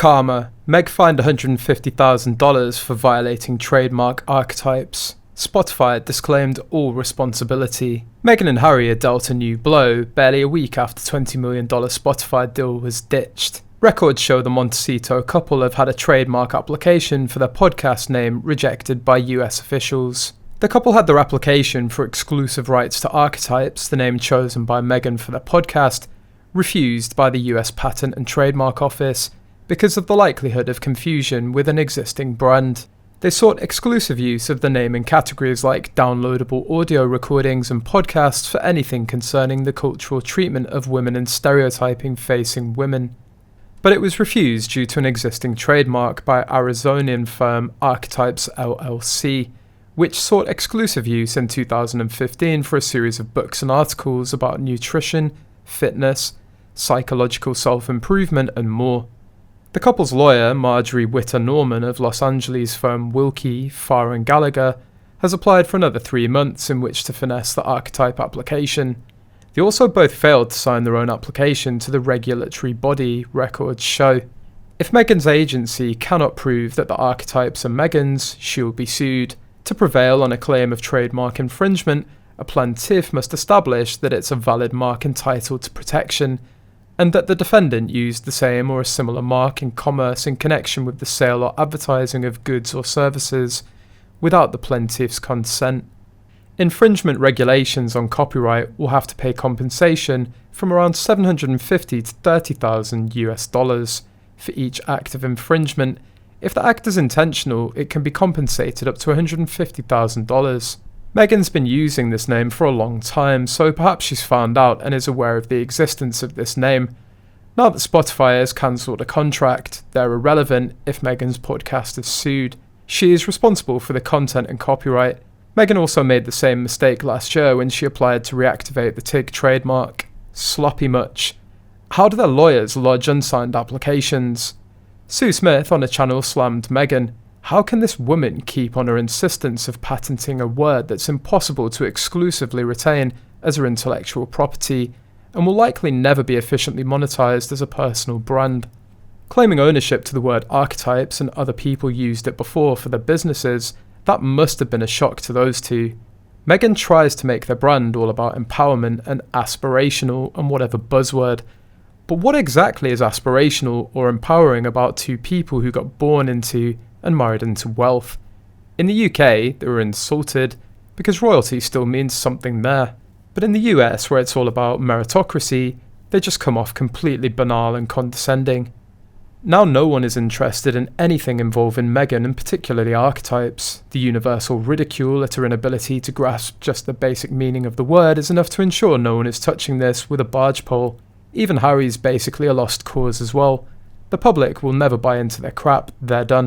Karma. Meg fined $150,000 for violating trademark archetypes. Spotify disclaimed all responsibility. Meghan and Harry are dealt a new blow barely a week after $20 million Spotify deal was ditched. Records show the Montecito couple have had a trademark application for their podcast name rejected by US officials. The couple had their application for exclusive rights to Archetypes, the name chosen by Meghan for their podcast, refused by the US Patent and Trademark Office because of the likelihood of confusion with an existing brand. They sought exclusive use of the name in categories like downloadable audio recordings and podcasts for anything concerning the cultural treatment of women and stereotyping facing women. But it was refused due to an existing trademark by Arizonian firm Archetypes LLC, which sought exclusive use in 2015 for a series of books and articles about nutrition, fitness, psychological self-improvement, and more. The couple's lawyer, Marjorie Witter Norman of Los Angeles firm Wilkie, Farr & Gallagher, has applied for another 3 months in which to finesse the archetype application. They also both failed to sign their own application to the regulatory body, records show. If Meghan's agency cannot prove that the archetypes are Meghan's, she will be sued. To prevail on a claim of trademark infringement, a plaintiff must establish that it's a valid mark entitled to protection, and that the defendant used the same or a similar mark in commerce in connection with the sale or advertising of goods or services without the plaintiff's consent. Infringement regulations on copyright will have to pay compensation from around $750,000 to $30,000 US for each act of infringement. If the act is intentional, it can be compensated up to $150,000. Meghan's been using this name for a long time, so perhaps she's found out and is aware of the existence of this name. Now that Spotify has cancelled a contract, they're irrelevant if Meghan's podcast is sued. She is responsible for the content and copyright. Meghan also made the same mistake last year when she applied to reactivate the TIG trademark. Sloppy much. How do their lawyers lodge unsigned applications? Sue Smith on a channel slammed Meghan. How can this woman keep on her insistence of patenting a word that's impossible to exclusively retain as her intellectual property and will likely never be efficiently monetized as a personal brand? Claiming ownership to the word archetypes and other people used it before for their businesses, that must have been a shock to those two. Meghan tries to make their brand all about empowerment and aspirational and whatever buzzword. But what exactly is aspirational or empowering about two people who got born into and married into wealth? In the UK, they were insulted because royalty still means something there. But in the US, where it's all about meritocracy, they just come off completely banal and condescending. Now no one is interested in anything involving Meghan and particularly archetypes. The universal ridicule at her inability to grasp just the basic meaning of the word is enough to ensure no one is touching this with a barge pole. Even Harry's basically a lost cause as well. The public will never buy into their crap, they're done.